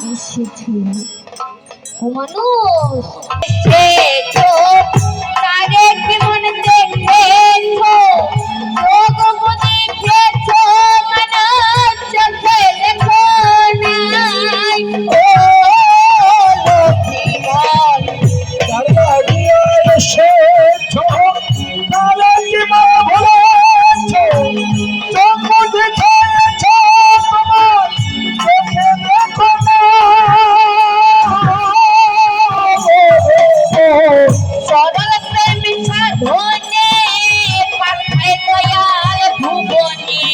এসেছি ও মানুষ এসেছো তারে কেমন দেখেছো যোগ দেখেছো মানুষ চোখে দেখো নাই ও লক্ষ্মী বল তারে এসেছো তারে কেমন বলেছো যোগ দেখেছো তোমার চোখে দেখো না সরল প্রেমী সাধনে পাঠায় দয়াল ভুবনে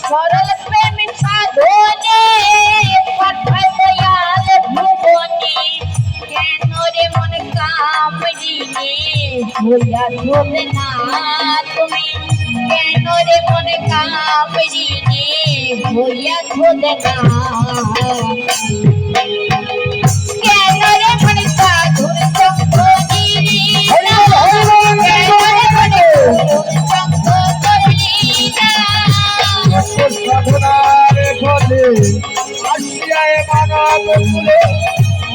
সরল প্রেমী সাধনে পাঠায় দয়াল ভুবনে কেন রে মন কামড়িনে ভুলা ধোবে না তুমি কেন রে মন কামড়িনে ভুলা ধোবে না কেন রে মন সাধুর সঙ্গ নিলি না কেন রে মন সঙ্গ করলি না সাধনার ফলে আসিয়ায় মানব কুলে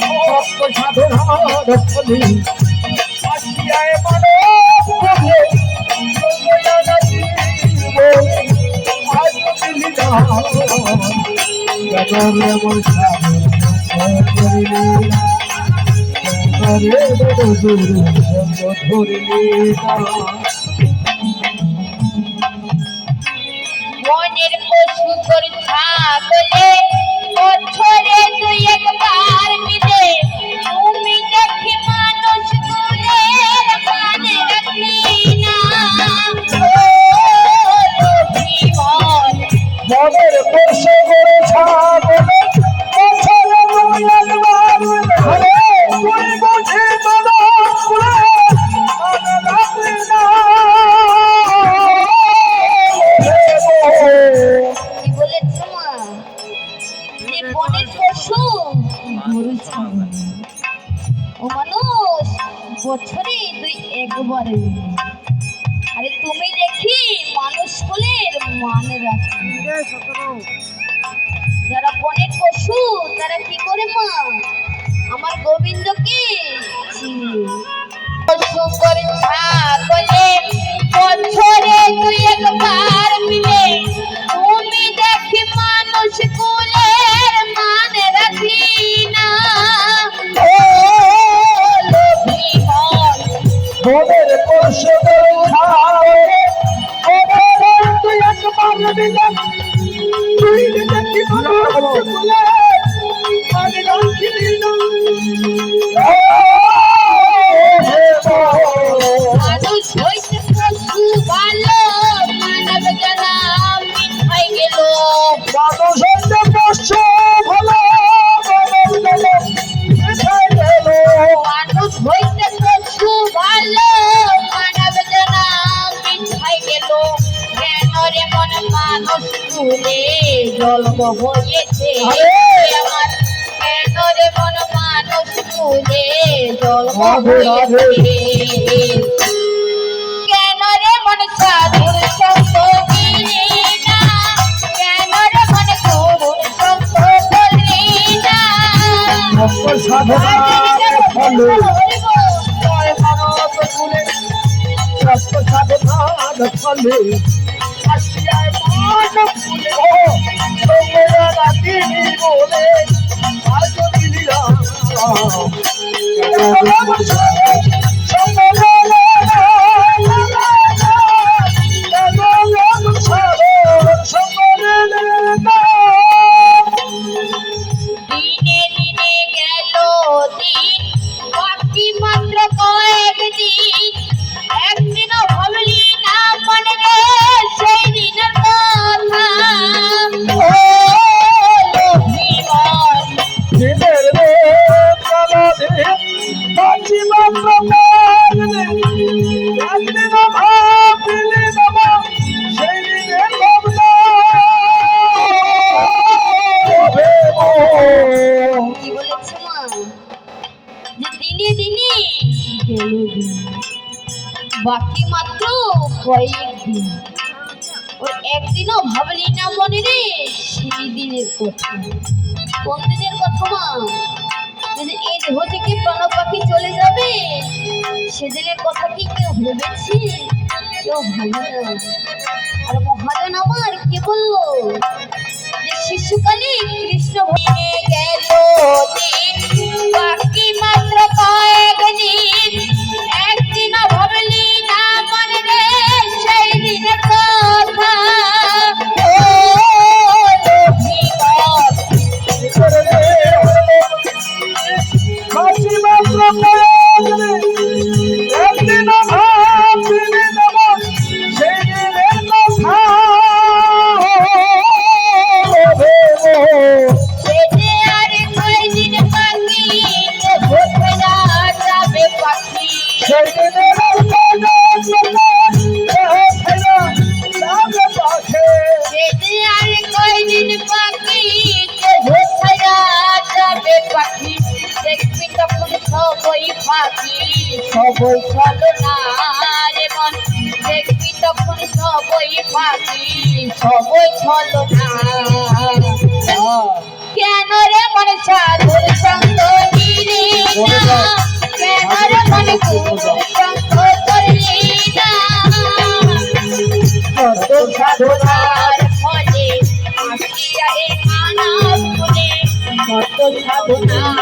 সত্য সাধনার ফলে আসিয়ায় মানব কুলে জন্ময়ানা জীব আজ মিলি না কেন রে মোর সাধন করিলি কেন রে বধুর সঙ্গ ধরিলি না মনের পশু তোর ছাগলে বছরে দুই একবার মিলে তুমি দেখি মানুষ গুলের মানে রাখলি না ও লক্ষ্মী বল মনের পশু করে ছাগলে বছরে দুই একবার ধরে তুই বুঝি মানব কুলে মানে রাখলি না কি বলেছ মা যে বনের পশু গরু ছাগল ও মানুষ বছরে দুই একবারে মিলে আরে তুমি দেখি মানুষ কুলের মানে রাখি যারা বনের পশু তারা কি করে মা আমার গোবিন্দকে চিনে পশু করে ছাগলে বছরে দুই একবার মিলে তুমি দেখি মানুষ কুলের মানে রাখি না ও লক্ষ্মী বল মনের পশু করে ছাগলে বছরে দুই একবার মিলে তুই দেখি মানব কুলে মানে রাখলি না মানুষ হইতে পশু ভালো মানব জনাম মিঠাই গেল মানুষ হইতে পশু ভালো মানুষ হইতে পশু ভালো মানব জনাম মিঠাই গেল কেন রে মন মানুষ তুলে জন্ম হয়েছে আমার কেন রে মন মানুষ তুলে জন্ম হয়েছে কেন রে মন সাধুর সঙ্গ নিলি না কেন রে মন গুরুর সঙ্গ করলি না সাধনার ফলে মানব কুলে সত্য সাধনার ফলে আসিয়ায় মানব কুলে তোমরা রাখিনি বলে আজ দিলি না দিনে দিনে গেল দিন বাকি মাত্র কয়েকদিন একদিনও ভাবলি না মনে রে সেই দিনের কথা ও লক্ষ্মী বল দিনের কালা দিন বাঁচি মাত্র একদিন ভাবলি না সেই দিনের ভাবনা কি বলেছে মা যে দিনে দিনে গেল দিন বাকি মাত্র কয়েকদিন ওই একদিনও ভাবলি না মনে রে সেই দিনের কথা। কোন দিনের কথা মা? যেদিন এই দেহ থেকে প্রাণ পাখি চলে যাবে সেদিনের কথা কি কেউ ভেবেছি? কেউ ভাবে না। আর মহাজন আমার কে বললো যে শিশুকালে কৃষ্ণ ভুলে গেল দিন, বাকি মাত্র কয়েক দিন। একদিনও ভাবলি না মনে রে সেই দিনের কথা। ও লোভিবর হাসি মাত্র একদিন ভাবিলে দেব সেই দিনের কথা। সে যে আর কয়দিন বাকি, যে ভোরে যাবে পাখি। সেই দিনের পাখে সে যে আর কয়দিন বাকি, যে ভোরে যাবে পাখি। দেখবি তখন সবই পাখি, সবই চলো না রে মন। দেখবি তখন সবই পাখি, সবই চলো না। কেন রে মন সাধুর সঙ্গ নিলি না? কেন রে মন গুরুর সঙ্গ করলি না? কত সাধনার ফলে আসিয়া এ মানব কুলে, কত সাধনার